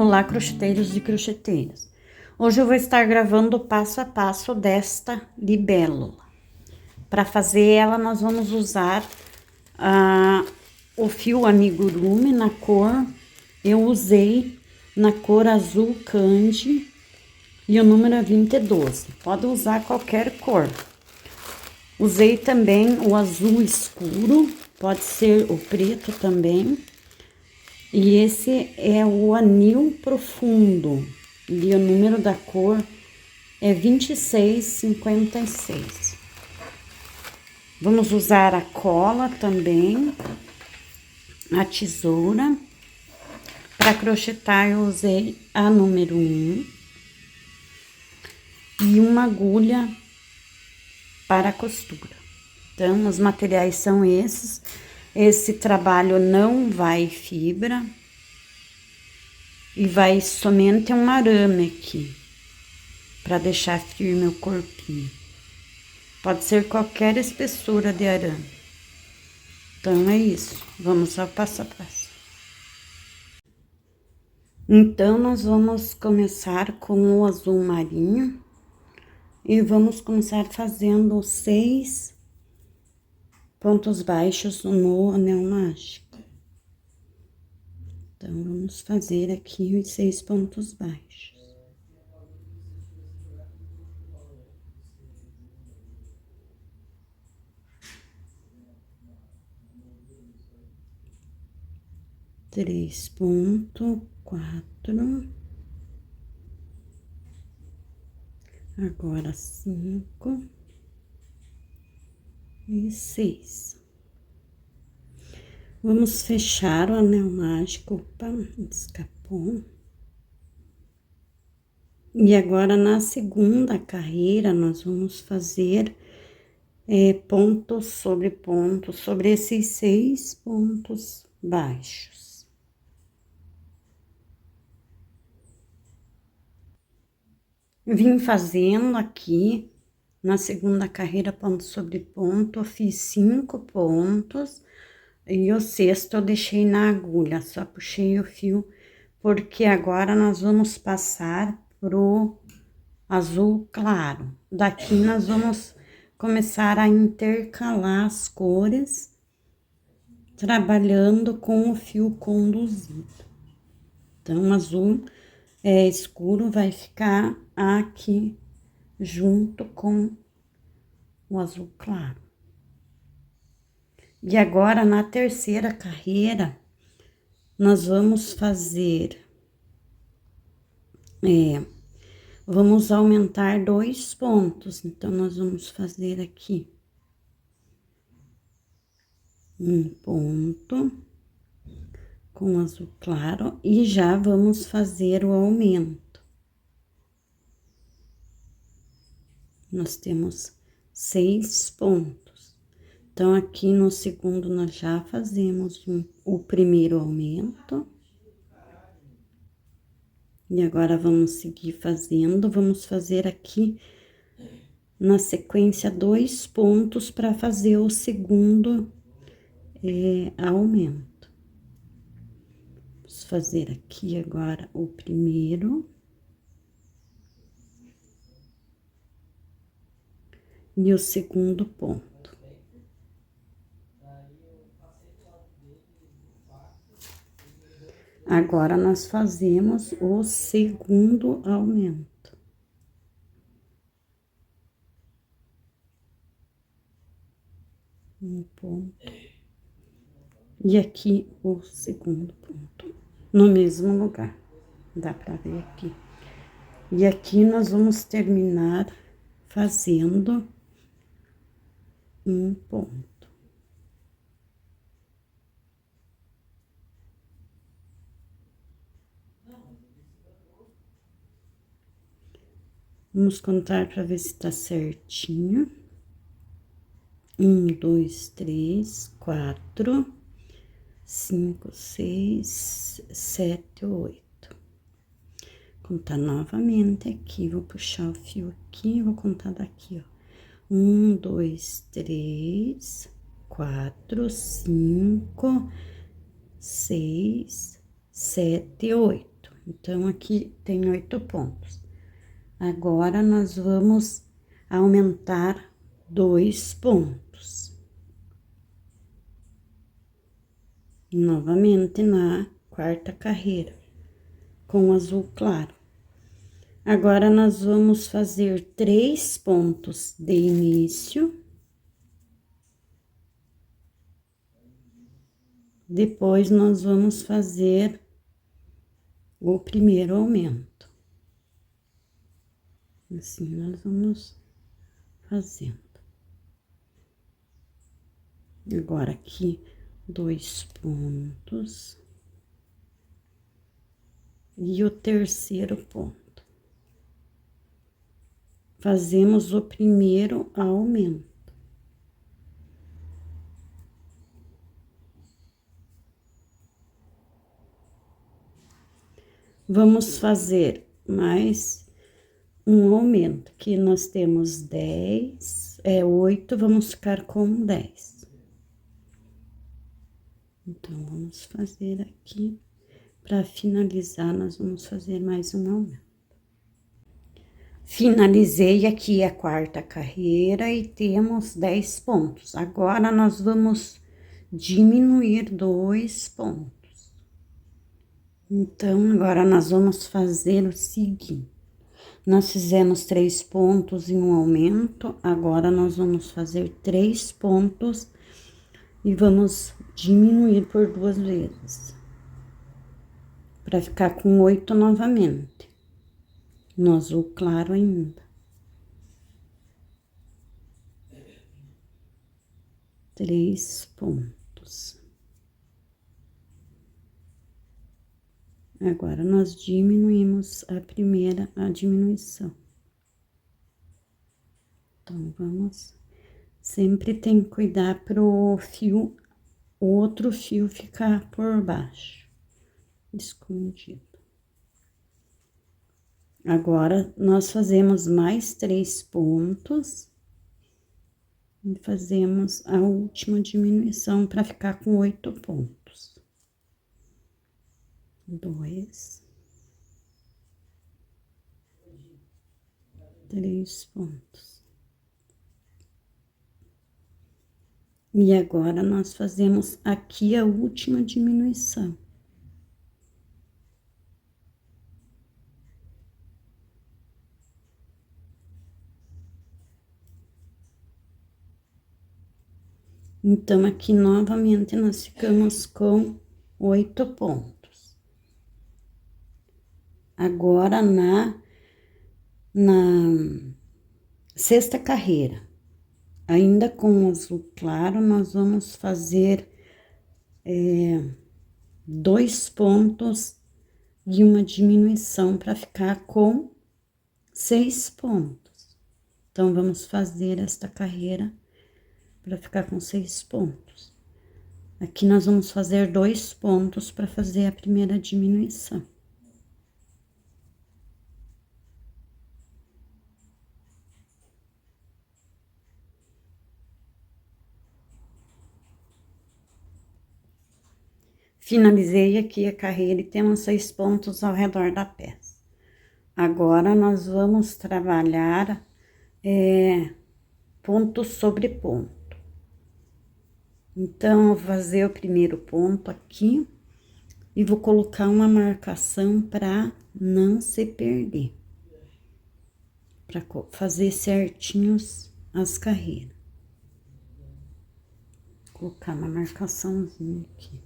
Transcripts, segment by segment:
Olá, crocheteiros e crocheteiras. Hoje eu vou estar gravando o passo a passo desta libélula. Para fazer ela, nós vamos usar o fio amigurumi na cor, eu usei na cor azul candy e o número é 2012. Pode usar qualquer cor. Usei também o azul escuro, pode ser o preto também. E esse é o anil profundo, e o número da cor é 2656. Vamos usar a cola também, a tesoura. Para crochetar eu usei a número 1 e uma agulha para costura. Então, os materiais são esses. Esse trabalho não vai fibra e vai somente um arame aqui, para deixar firme o corpinho. Pode ser qualquer espessura de arame. Então, é isso. Vamos ao passo a passo. Então, nós vamos começar com o azul marinho e vamos começar fazendo 6 pontos baixos no anel mágico. Então, vamos fazer aqui os 6 pontos baixos. Três ponto, 4. Agora 5 e 6. Vamos fechar o anel mágico. Opa, escapou. E agora, na segunda carreira, nós vamos fazer ponto sobre esses 6 pontos baixos. Vim fazendo aqui, na segunda carreira, ponto sobre ponto, eu fiz 5 pontos. E o sexto eu deixei na agulha, só puxei o fio, porque agora nós vamos passar pro azul claro. Daqui nós vamos começar a intercalar as cores, trabalhando com o fio conduzido. Então, o azul escuro vai ficar aqui junto com o azul claro. E agora, na terceira carreira, nós vamos fazer, vamos aumentar 2 pontos. Então, nós vamos fazer aqui um ponto com azul claro e já vamos fazer o aumento. Nós temos 6 pontos. Então, aqui no segundo, nós já fazemos o primeiro aumento. E agora, vamos seguir fazendo. Vamos fazer aqui, na sequência, 2 pontos para fazer o segundo aumento. Vamos fazer aqui agora o primeiro. E o segundo ponto. Agora, nós fazemos o segundo aumento. Um ponto. E aqui o segundo ponto, no mesmo lugar. Dá pra ver aqui. E aqui nós vamos terminar fazendo um ponto. Vamos contar para ver se tá certinho. 1, 2, 3, 4, 5, 6, 7, 8. Contar novamente aqui, vou puxar o fio aqui, vou contar daqui, ó. 1, 2, 3, 4, 5, 6, 7, 8. Então, aqui tem 8 pontos. Agora, nós vamos aumentar 2 pontos. Novamente na quarta carreira, com azul claro. Agora, nós vamos fazer 3 pontos de início. Depois, nós vamos fazer o primeiro aumento. Assim, nós vamos fazendo. Agora, aqui, 2 pontos. E o terceiro ponto. Fazemos o primeiro aumento. Vamos fazer mais um aumento, que nós temos 10, 8, vamos ficar com 10. Então, vamos fazer aqui, para finalizar, nós vamos fazer mais um aumento. Finalizei aqui a quarta carreira e temos 10 pontos. Agora, nós vamos diminuir 2 pontos. Então, agora nós vamos fazer o seguinte. Nós fizemos 3 pontos em um aumento, agora nós vamos fazer 3 pontos e vamos diminuir por 2 vezes. Para ficar com 8 novamente. No azul claro ainda. 3 pontos. Agora, nós diminuímos a diminuição. Então, vamos... Sempre tem que cuidar pro fio, o outro fio ficar por baixo, escondido. Agora, nós fazemos mais 3 pontos. E fazemos a última diminuição para ficar com 8 pontos. 2, 3 pontos. E agora, nós fazemos aqui a última diminuição. Então, aqui novamente, nós ficamos com 8 pontos. Agora, na sexta carreira, ainda com azul claro, nós vamos fazer 2 pontos e uma diminuição para ficar com 6 pontos. Então, vamos fazer esta carreira para ficar com 6 pontos. Aqui nós vamos fazer 2 pontos para fazer a primeira diminuição. Finalizei aqui a carreira e temos 6 pontos ao redor da peça. Agora, nós vamos trabalhar ponto sobre ponto. Então, eu vou fazer o primeiro ponto aqui e vou colocar uma marcação para não se perder. Para fazer certinhos as carreiras. Vou colocar uma marcaçãozinha aqui.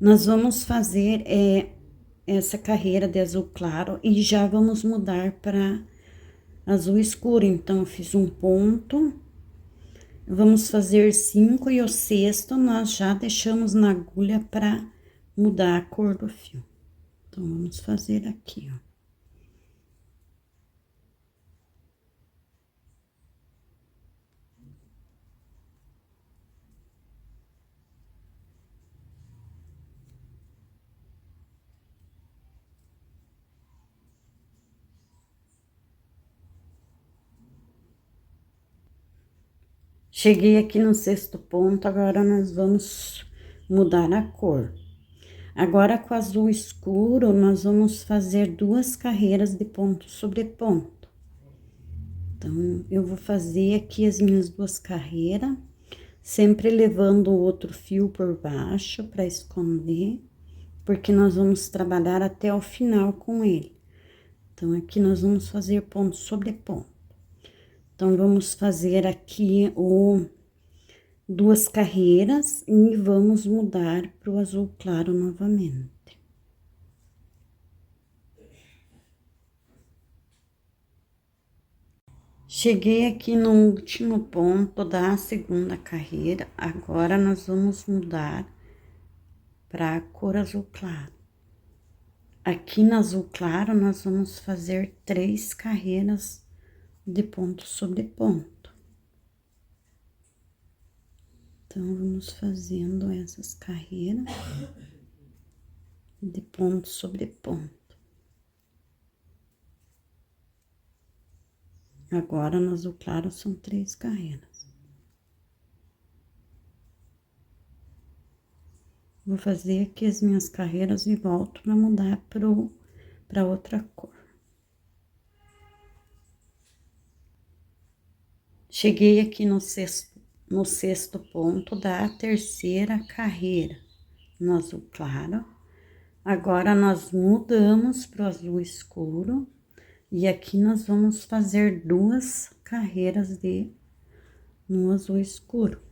Nós vamos fazer essa carreira de azul claro e já vamos mudar para azul escuro. Então, eu fiz um ponto, vamos fazer 5 e o sexto nós já deixamos na agulha para mudar a cor do fio. Então, vamos fazer aqui, ó. Cheguei aqui no sexto ponto, agora nós vamos mudar a cor. Agora, com azul escuro, nós vamos fazer 2 carreiras de ponto sobre ponto. Então, eu vou fazer aqui as minhas 2 carreiras, sempre levando o outro fio por baixo para esconder, porque nós vamos trabalhar até o final com ele. Então, aqui nós vamos fazer ponto sobre ponto. Então, vamos fazer aqui 2 carreiras e vamos mudar para o azul claro novamente. Cheguei aqui no último ponto da segunda carreira, agora nós vamos mudar para a cor azul claro. Aqui no azul claro, nós vamos fazer 3 carreiras de ponto sobre ponto. Então, vamos fazendo essas carreiras de ponto sobre ponto. Agora, no azul claro, são 3 carreiras. Vou fazer aqui as minhas carreiras e volto para mudar para outra cor. Cheguei aqui no sexto ponto da terceira carreira, no azul claro. Agora, nós mudamos para o azul escuro. E aqui nós vamos fazer 2 carreiras no azul escuro.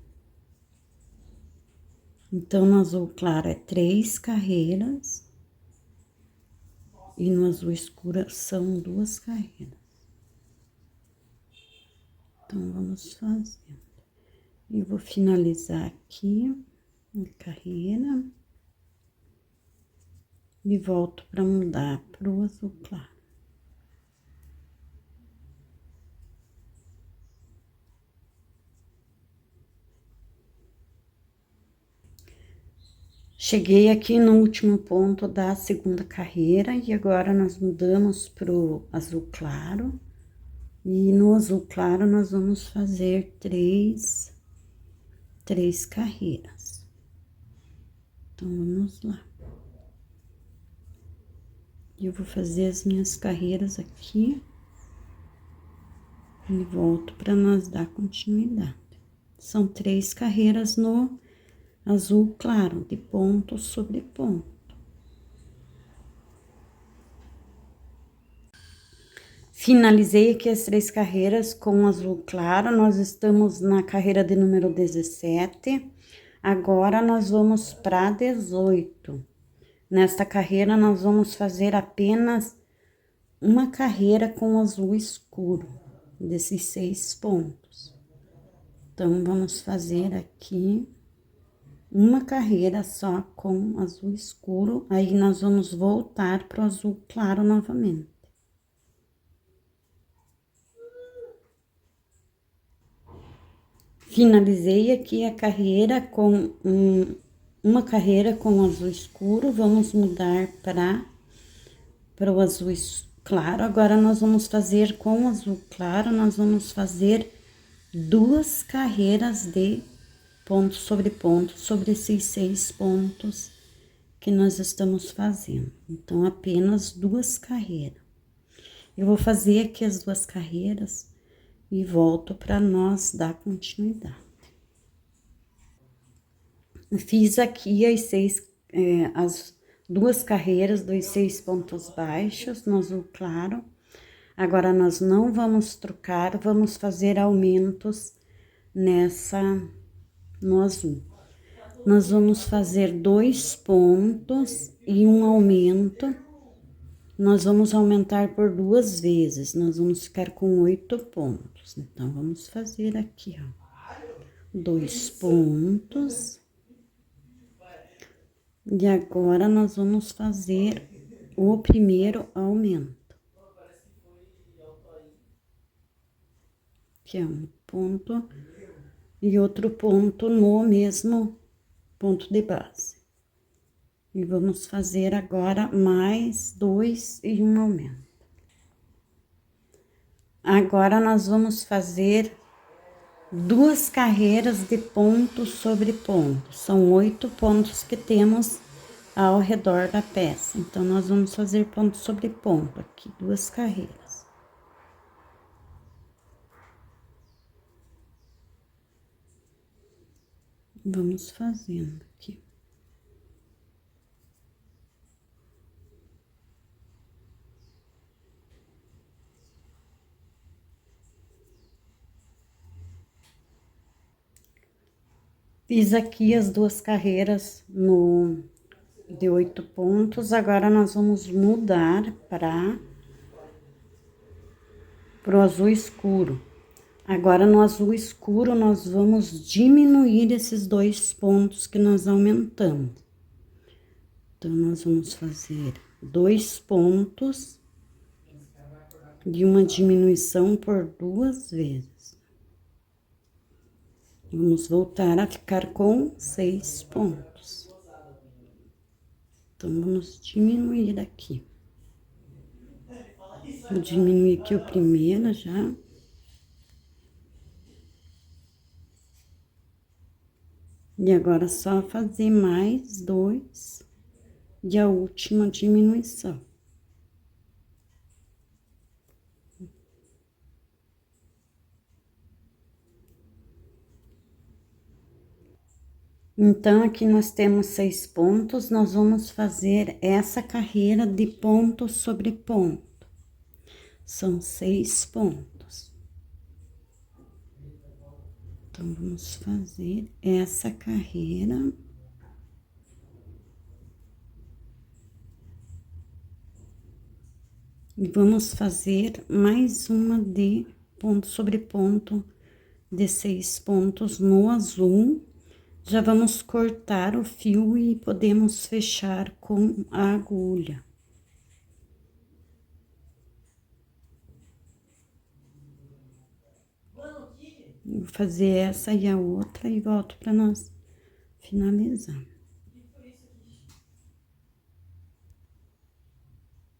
Então, no azul claro é 3 carreiras. E no azul escuro são 2 carreiras. Então, vamos fazendo. Eu vou finalizar aqui a carreira. E volto para mudar para o azul claro. Cheguei aqui no último ponto da segunda carreira e agora nós mudamos pro azul claro. E no azul claro nós vamos fazer 3 carreiras. Então, vamos lá. Eu vou fazer as minhas carreiras aqui e volto para nós dar continuidade. São 3 carreiras no azul claro, de ponto sobre ponto. Finalizei aqui as 3 carreiras com azul claro, nós estamos na carreira de número 17. Agora, nós vamos para 18. Nesta carreira, nós vamos fazer apenas uma carreira com azul escuro, desses 6 pontos. Então, vamos fazer aqui uma carreira só com azul escuro, aí nós vamos voltar para o azul claro novamente. Finalizei aqui a carreira com uma carreira com azul escuro, vamos mudar para o azul claro. Agora, nós vamos fazer com azul claro, nós vamos fazer 2 carreiras de ponto sobre esses 6 pontos que nós estamos fazendo. Então, apenas 2 carreiras. Eu vou fazer aqui as 2 carreiras e volto para nós dar continuidade. Fiz aqui as 2 carreiras dos 6 pontos baixos no azul claro. Agora, nós não vamos trocar, vamos fazer aumentos no azul. Nós vamos fazer 2 pontos e um aumento. Nós vamos aumentar por 2 vezes, nós vamos ficar com 8 pontos. Então, vamos fazer aqui, ó, 2 pontos. E agora, nós vamos fazer o primeiro aumento. Que é um ponto e outro ponto no mesmo ponto de base. E vamos fazer agora mais 2 e um aumento. Agora, nós vamos fazer 2 carreiras de ponto sobre ponto. São 8 pontos que temos ao redor da peça. Então, nós vamos fazer ponto sobre ponto aqui, 2 carreiras. Vamos fazendo aqui. Fiz aqui as 2 carreiras de 8 pontos, agora nós vamos mudar para o azul escuro. Agora, no azul escuro, nós vamos diminuir esses 2 pontos que nós aumentamos. Então, nós vamos fazer 2 pontos de uma diminuição por 2 vezes. Vamos voltar a ficar com 6 pontos. Então, vamos diminuir aqui. Vou diminuir aqui o primeiro já. E agora, só fazer mais 2 e a última diminuição. Então, aqui nós temos 6 pontos, nós vamos fazer essa carreira de ponto sobre ponto. São 6 pontos. Então, vamos fazer essa carreira. E vamos fazer mais uma de ponto sobre ponto de 6 pontos no azul. Já vamos cortar o fio e podemos fechar com a agulha. Vou fazer essa e a outra e volto para nós finalizar.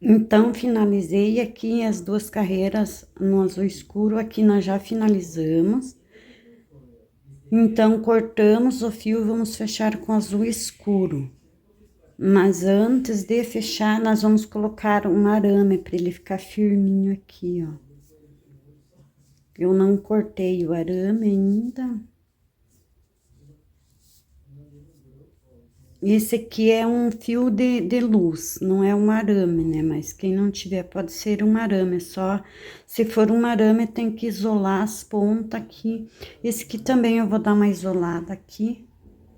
Então, finalizei aqui as 2 carreiras no azul escuro, aqui nós já finalizamos. Então, cortamos o fio, vamos fechar com azul escuro. Mas antes de fechar, nós vamos colocar um arame para ele ficar firminho aqui, ó. Eu não cortei o arame ainda. Esse aqui é um fio de luz, não é um arame, né? Mas quem não tiver, pode ser um arame, só se for um arame tem que isolar as pontas aqui. Esse aqui também eu vou dar uma isolada aqui,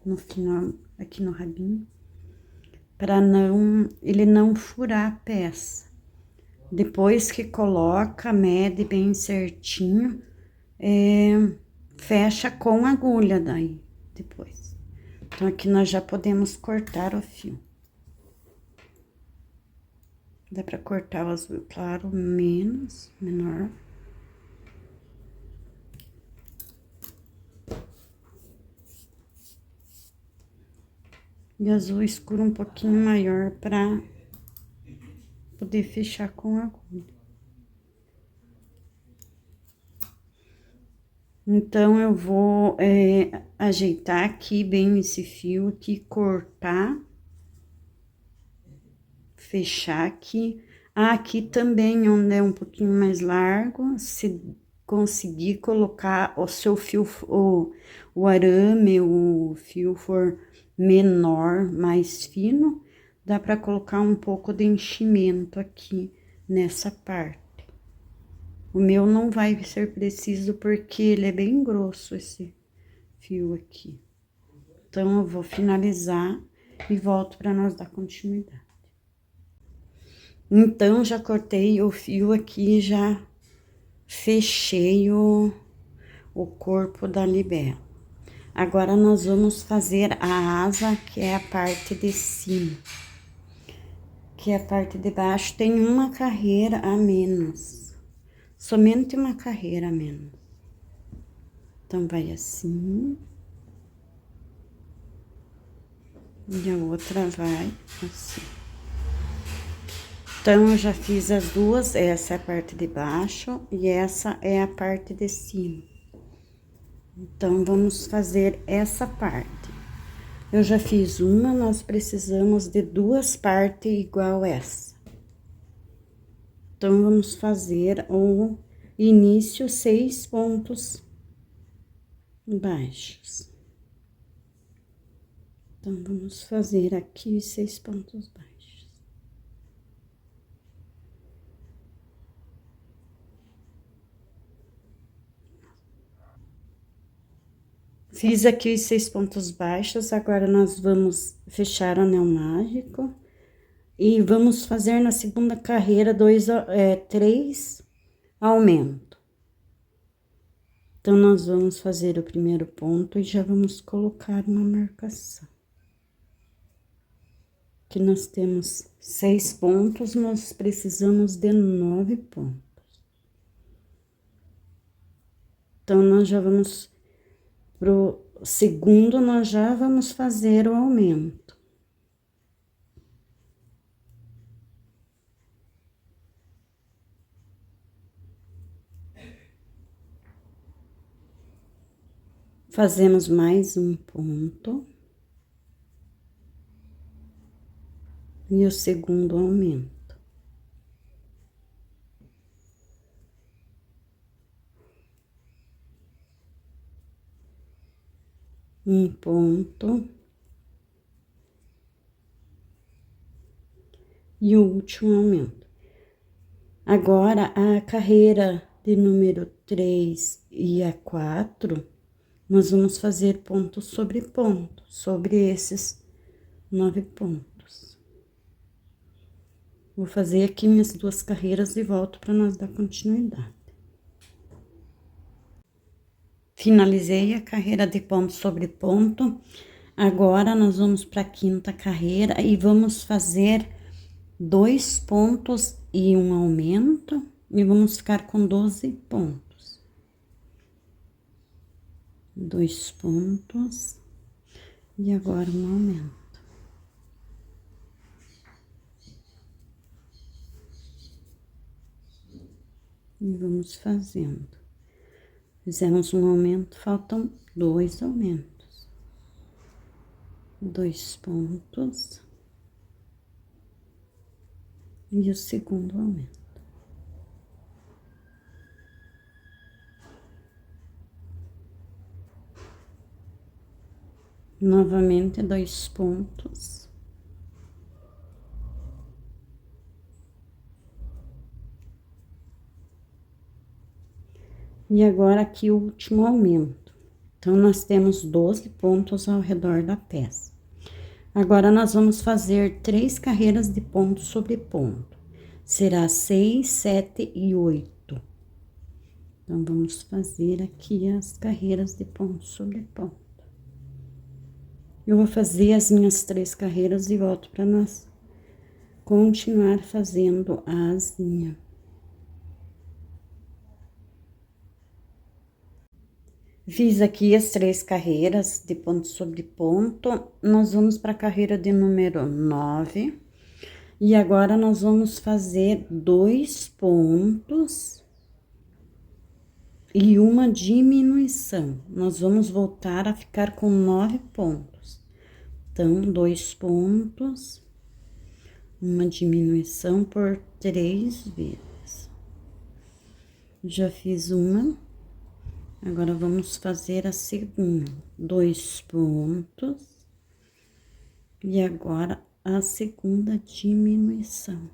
no final, aqui no rabinho, para ele não furar a peça. Depois que coloca, mede bem certinho, fecha com agulha daí, depois. Então, aqui nós já podemos cortar o fio. Dá pra cortar o azul claro menor. E azul escuro um pouquinho maior pra poder fechar com a agulha. Então, eu vou ajeitar aqui bem esse fio aqui, cortar, fechar aqui. Aqui também, onde é um pouquinho mais largo, se conseguir colocar o seu fio, o arame, o fio for menor, mais fino, dá pra colocar um pouco de enchimento aqui nessa parte. O meu não vai ser preciso porque ele é bem grosso, esse fio aqui. Então, eu vou finalizar e volto para nós dar continuidade. Então, já cortei o fio aqui, já fechei o corpo da libélula. Agora, nós vamos fazer a asa, que é a parte de cima. Que é a parte de baixo, tem uma carreira a menos. Somente uma carreira a menos. Então, vai assim. E a outra vai assim. Então, eu já fiz as duas. Essa é a parte de baixo e essa é a parte de cima. Então, vamos fazer essa parte. Eu já fiz uma, nós precisamos de 2 partes igual essa. Então, vamos fazer o início 6 pontos baixos. Então, vamos fazer aqui 6 pontos baixos. Fiz aqui os 6 pontos baixos, agora nós vamos fechar o anel mágico e vamos fazer na segunda carreira 3 aumentos. Então, nós vamos fazer o primeiro ponto e já vamos colocar uma marcação. Aqui nós temos 6 pontos, nós precisamos de 9 pontos. Então, nós já vamos pro segundo, nós já vamos fazer o aumento. Fazemos mais um ponto. E o segundo aumento. Um ponto. E o último aumento. Agora, a carreira de número 3 e a 4, nós vamos fazer ponto sobre esses 9 pontos. Vou fazer aqui minhas 2 carreiras e volto para nós dar continuidade. Finalizei a carreira de ponto sobre ponto. Agora, nós vamos para a quinta carreira e vamos fazer 2 pontos e um aumento. E vamos ficar com 12 pontos. 2 pontos. E agora um aumento. E vamos fazendo. Fizemos um aumento, faltam 2 aumentos. 2 pontos. E o segundo aumento. Novamente, 2 pontos. E agora, aqui, o último aumento. Então, nós temos 12 pontos ao redor da peça. Agora, nós vamos fazer 3 carreiras de ponto sobre ponto. Será 6, 7 e 8. Então, vamos fazer aqui as carreiras de ponto sobre ponto. Eu vou fazer as minhas 3 carreiras e volto para nós continuar fazendo a asinha. Fiz aqui as 3 carreiras de ponto sobre ponto, nós vamos para a carreira de número 9, e agora nós vamos fazer 2 pontos e uma diminuição. Nós vamos voltar a ficar com 9 pontos. Então, 2 pontos, uma diminuição por 3 vezes. Já fiz uma. Agora, vamos fazer a segunda, 2 pontos, e agora a segunda diminuição.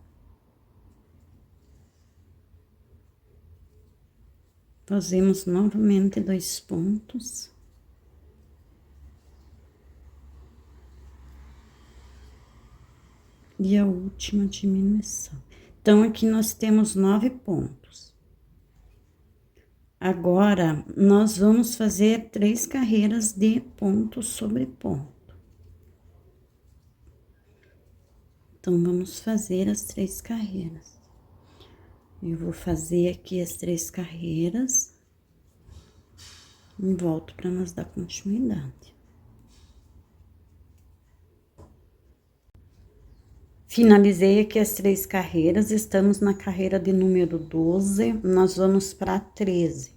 Fazemos novamente 2 pontos. E a última diminuição. Então, aqui nós temos 9 pontos. Agora, nós vamos fazer 3 carreiras de ponto sobre ponto. Então, vamos fazer as 3 carreiras. Eu vou fazer aqui as 3 carreiras e volto para nós dar continuidade. Finalizei aqui as 3 carreiras, estamos na carreira de número 12, nós vamos para 13.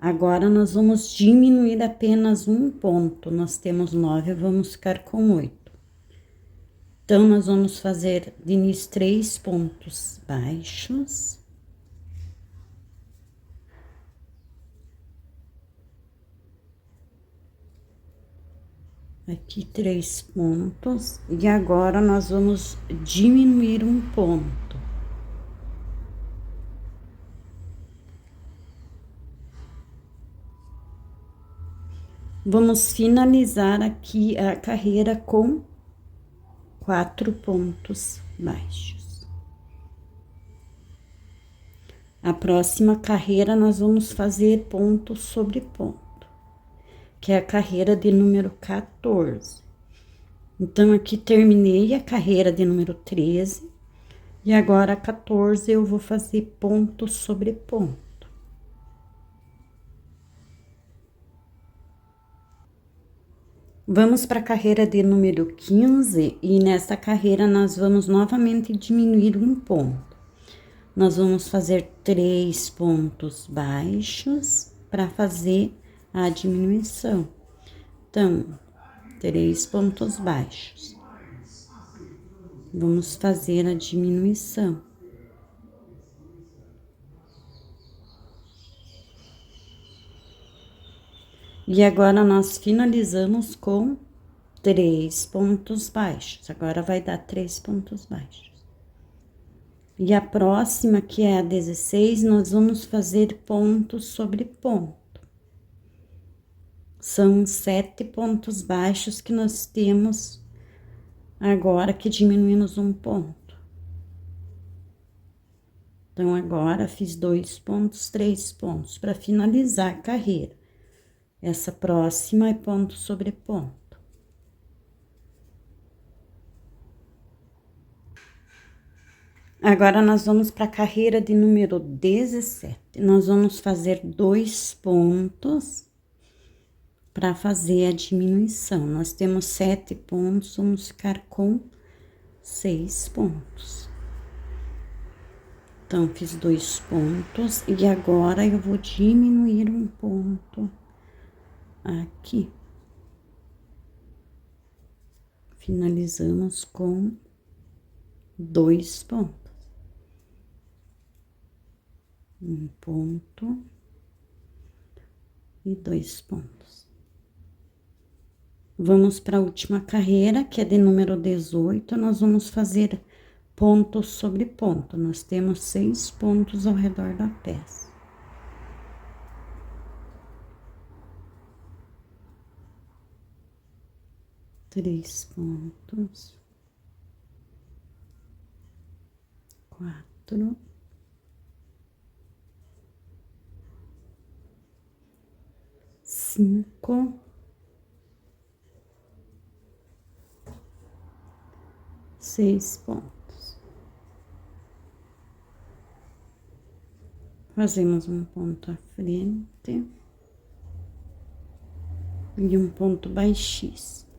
Agora, nós vamos diminuir apenas um ponto. Nós temos 9, vamos ficar com 8. Então, nós vamos fazer de início 3 pontos baixos. Aqui 3 pontos. E agora, nós vamos diminuir um ponto. Vamos finalizar aqui a carreira com 4 pontos baixos. A próxima carreira, nós vamos fazer ponto sobre ponto, que é a carreira de número 14. Então, aqui terminei a carreira de número 13, e agora a 14 eu vou fazer ponto sobre ponto. Vamos para a carreira de número 15, e nessa carreira nós vamos novamente diminuir um ponto. Nós vamos fazer 3 pontos baixos para fazer a diminuição. Então, 3 pontos baixos. Vamos fazer a diminuição. E agora, nós finalizamos com 3 pontos baixos. Agora, vai dar 3 pontos baixos. E a próxima, que é a 16, nós vamos fazer ponto sobre ponto. São 7 pontos baixos que nós temos agora que diminuímos um ponto. Então, agora, fiz 2 pontos, 3 pontos para finalizar a carreira. Essa próxima é ponto sobre ponto. Agora, nós vamos para a carreira de número 17. Nós vamos fazer 2 pontos para fazer a diminuição. Nós temos 7 pontos, vamos ficar com 6 pontos. Então, fiz 2 pontos e agora eu vou diminuir um ponto aqui. Finalizamos com 2 pontos. Um ponto e 2 pontos. Vamos para a última carreira, que é de número 18, nós vamos fazer ponto sobre ponto. Nós temos 6 pontos ao redor da peça. Três pontos. 4. 5. 6 pontos. Fazemos um ponto à frente e um ponto baixíssimo.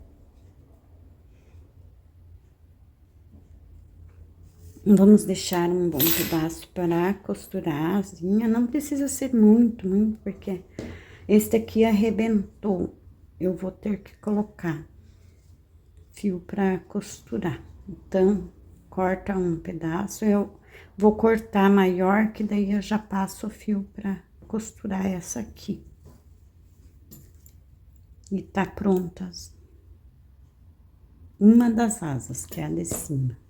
Vamos deixar um bom pedaço para costurar a asinha. Não precisa ser muito, porque este aqui arrebentou. Eu vou ter que colocar fio para costurar. Então, corta um pedaço. Eu vou cortar maior, que daí eu já passo o fio para costurar essa aqui. E tá pronta uma das asas, que é a de cima.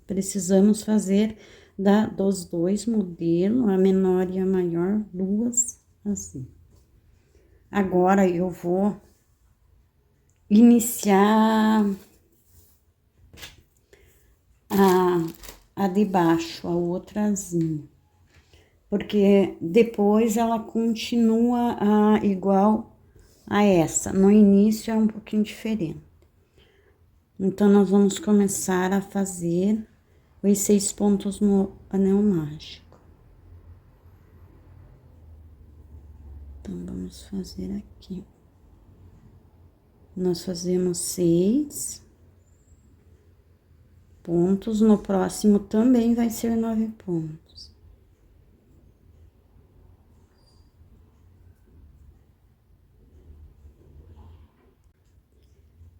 Precisamos fazer dos 2 modelos, a menor e a maior, 2 assim. Agora, eu vou iniciar a de baixo, a outra asinha. Porque depois ela continua igual a essa. No início é um pouquinho diferente. Então, nós vamos começar a fazer os 6 pontos no anel mágico. Então, vamos fazer aqui. nós fazemos 6 pontos, no próximo também vai ser 9 pontos.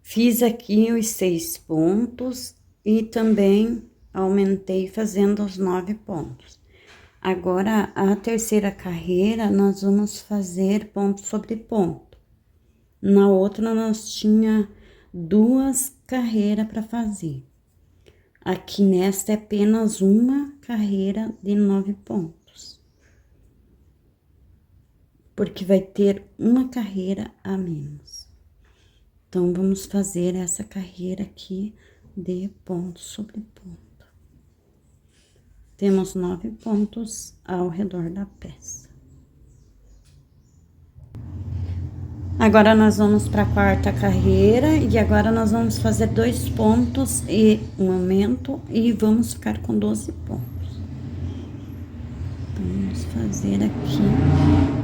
Fiz aqui os 6 pontos e também aumentei fazendo os 9 pontos. Agora, a terceira carreira, nós vamos fazer ponto sobre ponto. Na outra, nós tinha 2 carreiras para fazer. Aqui nesta é apenas uma carreira de 9 pontos. Porque vai ter uma carreira a menos. Então, vamos fazer essa carreira aqui de ponto sobre ponto. Temos 9 pontos ao redor da peça. Agora, nós vamos para a quarta carreira e agora nós vamos fazer 2 pontos e um aumento e vamos ficar com 12 pontos. Então, vamos fazer aqui.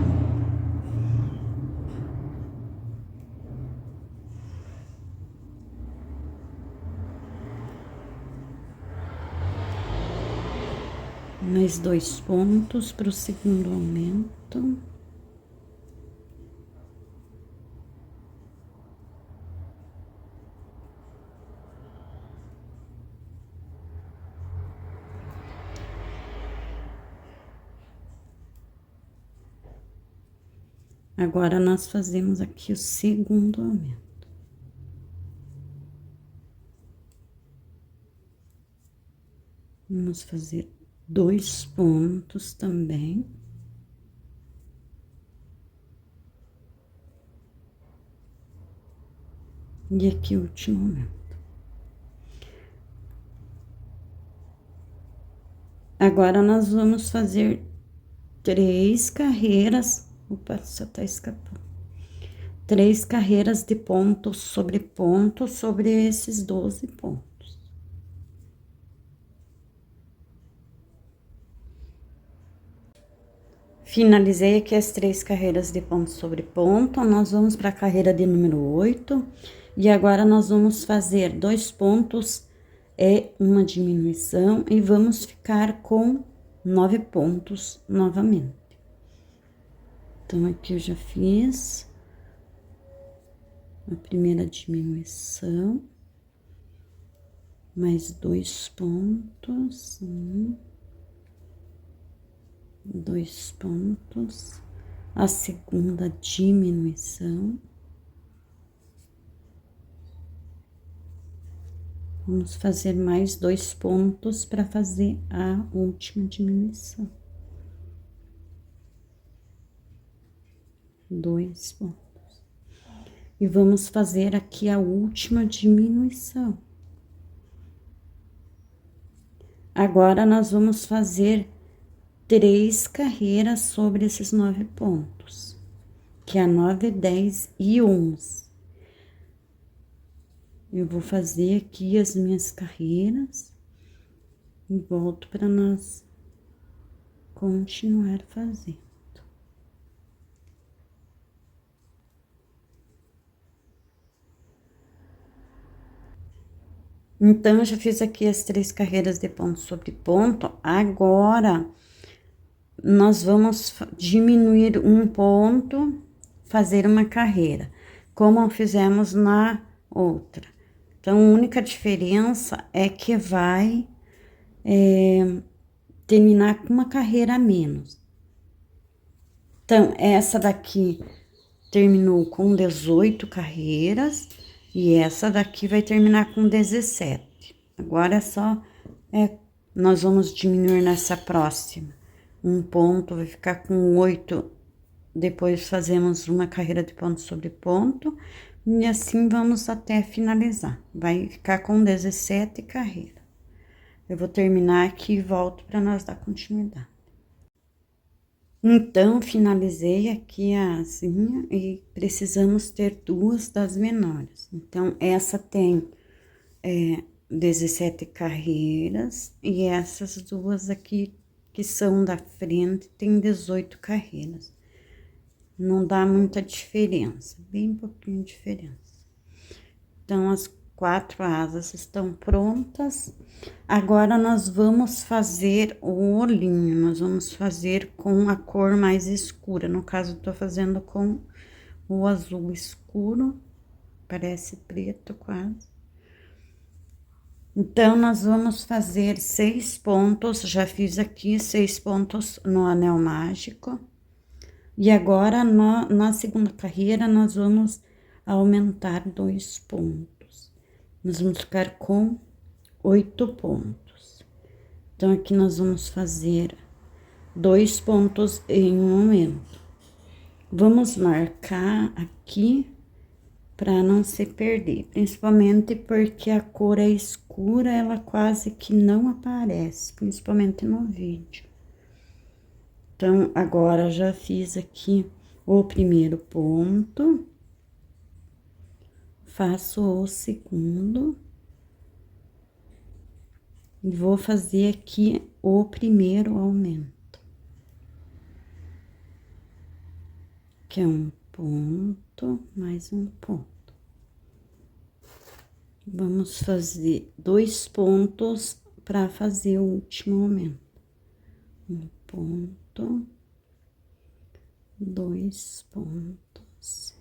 Mais 2 pontos para o segundo aumento. Agora, nós fazemos aqui o segundo aumento. Vamos fazer 2 pontos também. E aqui o último aumento. Agora, nós vamos fazer 3 carreiras. Opa, só tá escapando. 3 carreiras de ponto sobre esses 12 pontos. Finalizei aqui as 3 carreiras de ponto sobre ponto, nós vamos para a carreira de número 8, e agora nós vamos fazer 2 pontos e uma diminuição, e vamos ficar com 9 pontos novamente. Então, aqui eu já fiz a primeira diminuição, mais 2 pontos, 2 pontos, a segunda diminuição. Vamos fazer mais 2 pontos para fazer a última diminuição. 2 pontos. E vamos fazer aqui a última diminuição. Agora, nós vamos fazer 3 carreiras sobre esses 9 pontos, que é a 9, 10 e 11. Eu vou fazer aqui as minhas carreiras e volto para nós continuar fazendo. Então, eu já fiz aqui as 3 carreiras de ponto sobre ponto. Agora, nós vamos diminuir um ponto, fazer uma carreira, como fizemos na outra. Então, a única diferença é que vai terminar com uma carreira a menos. Então, essa daqui terminou com 18 carreiras e essa daqui vai terminar com 17. Agora é só, nós vamos diminuir nessa próxima. Um ponto vai ficar com 8, depois fazemos uma carreira de ponto sobre ponto, e assim vamos até finalizar. Vai ficar com 17 carreiras. Eu vou terminar aqui e volto para nós dar continuidade. Então, finalizei aqui a asinha e precisamos ter 2 das menores. Então, essa tem 17 carreiras e essas 2 aqui que são da frente tem 18 carreiras. Não dá muita diferença, bem pouquinho de diferença. Então, as 4 asas estão prontas. Agora, nós vamos fazer o olhinho. Nós vamos fazer com a cor mais escura. No caso, eu tô fazendo com o azul escuro. Parece preto quase. Então, nós vamos fazer 6 pontos. Já fiz aqui 6 pontos no anel mágico. E agora, na segunda carreira, nós vamos aumentar 2 pontos. Nós vamos ficar com 8 pontos. Então, aqui nós vamos fazer 2 pontos em um aumento. Vamos marcar aqui para não se perder, principalmente porque a cor é escura, ela quase que não aparece, principalmente no vídeo. Então, agora já fiz aqui o primeiro ponto, faço o segundo, e vou fazer aqui o primeiro aumento, que é um ponto, mais um ponto. Vamos fazer 2 pontos para fazer o último aumento. Um ponto, 2 pontos.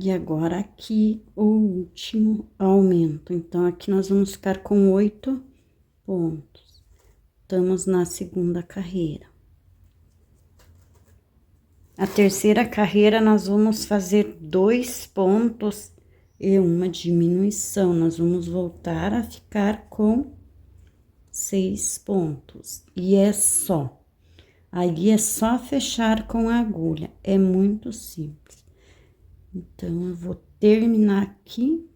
E agora, aqui, o último aumento. Então, aqui nós vamos ficar com 8 pontos. Estamos na segunda carreira. A terceira carreira, nós vamos fazer 2 pontos e uma diminuição. Nós vamos voltar a ficar com 6 pontos. E é só. Aí é só fechar com a agulha. É muito simples. Então, eu vou terminar aqui.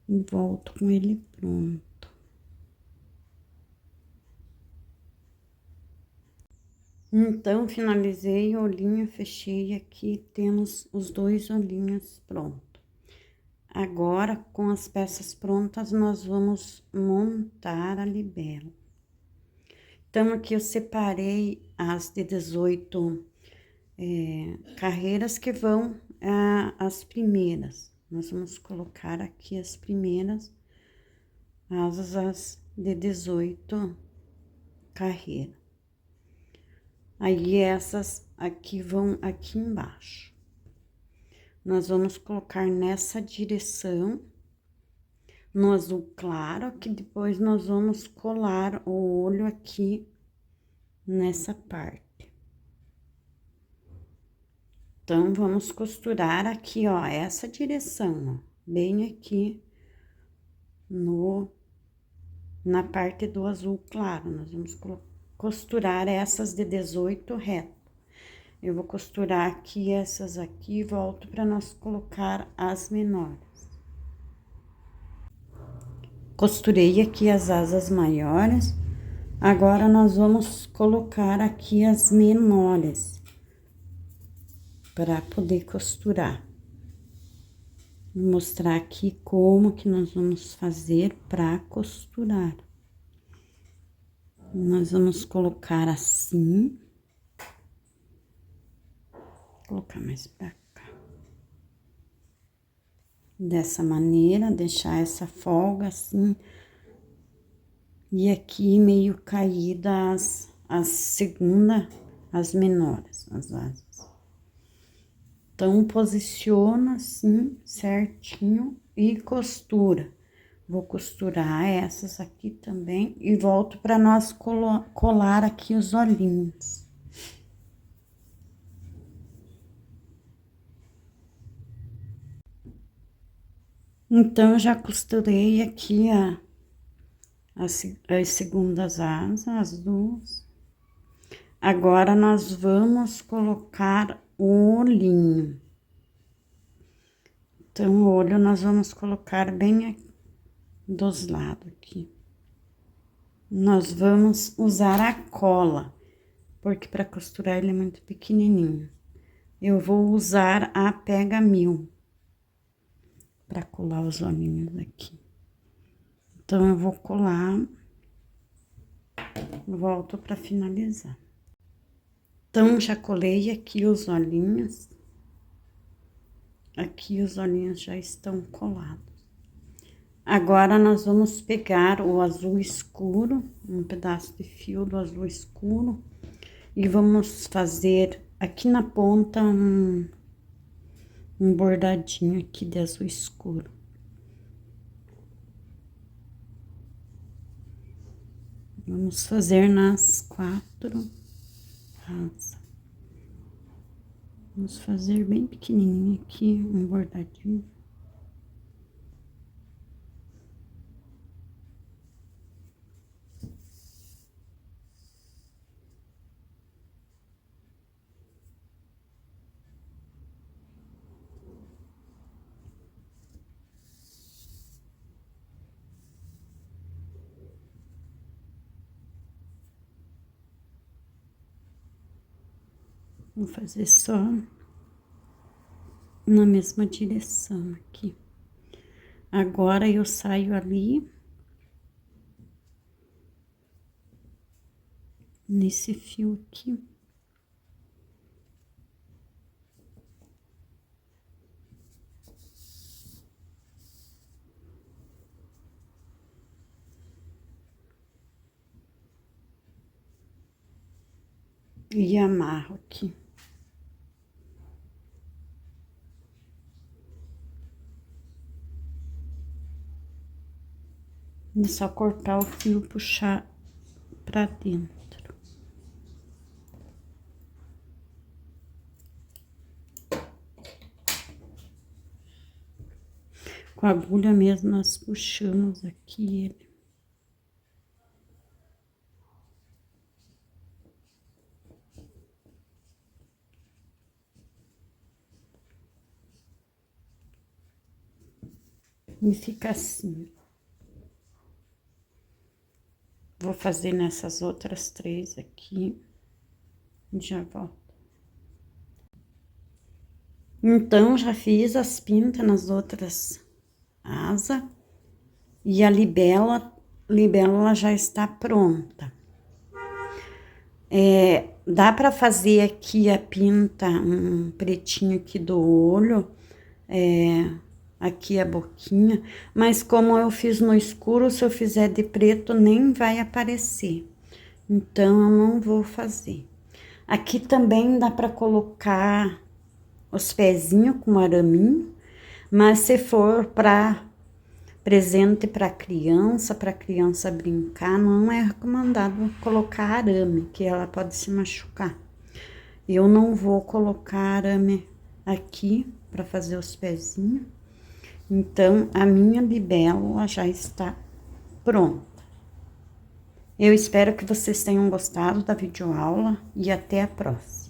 E volto com ele pronto. Então, finalizei o olhinho, fechei aqui, temos os 2 olhinhos prontos. Agora, com as peças prontas, nós vamos montar a libélula. Então, aqui eu separei as de 18 carreiras que vão as primeiras. Nós vamos colocar aqui as primeiras asas, as de 18 carreiras. Aí, essas aqui vão aqui embaixo. Nós vamos colocar nessa direção, no azul claro, que depois nós vamos colar o olho aqui nessa parte. Então, vamos costurar aqui, ó, essa direção, ó, bem aqui na parte do azul claro. Nós vamos costurar essas de 18 reto. Eu vou costurar aqui essas aqui e volto para nós colocar as menores. Costurei aqui as asas maiores. Agora, nós vamos colocar aqui as menores para poder costurar. Vou mostrar aqui como que nós vamos fazer para costurar. Nós vamos colocar assim. Vou colocar mais pra cá. Dessa maneira, deixar essa folga assim. E aqui meio caída as menores, as asas. Então, posiciona assim, certinho e costura. Vou costurar essas aqui também e volto para nós colar aqui os olhinhos. Então, eu já costurei aqui as segundas asas, as duas. Agora, nós vamos colocar o olhinho. Então, o olho nós vamos colocar bem aqui, dos lados aqui. Nós vamos usar a cola, porque para costurar ele é muito pequenininho. Eu vou usar a Pega Mil para colar os olhinhos aqui. Então, eu vou colar, volto para finalizar. Então, já colei aqui os olhinhos. Aqui os olhinhos já estão colados. Agora, nós vamos pegar o azul escuro, um pedaço de fio do azul escuro, e vamos fazer aqui na ponta um bordadinho aqui de azul escuro. Vamos fazer nas 4 asas. Vamos fazer bem pequenininho aqui, um bordadinho. Vou fazer só na mesma direção aqui. Agora, eu saio ali, nesse fio aqui. E amarro aqui. É só cortar o fio e puxar pra dentro. Com a agulha mesmo, nós puxamos aqui ele. E fica assim. Vou fazer nessas outras 3 aqui. E já volto. Então, já fiz as pintas nas outras asas. E a libélula já está pronta. Dá pra fazer aqui a pinta, um pretinho aqui do olho. Aqui a boquinha, mas como eu fiz no escuro, se eu fizer de preto, nem vai aparecer. Então, eu não vou fazer. Aqui também dá pra colocar os pezinhos com araminho, mas se for pra presente pra criança brincar, não é recomendado colocar arame, que ela pode se machucar. Eu não vou colocar arame aqui pra fazer os pezinhos. Então, a minha libélula já está pronta. Eu espero que vocês tenham gostado da videoaula e até a próxima.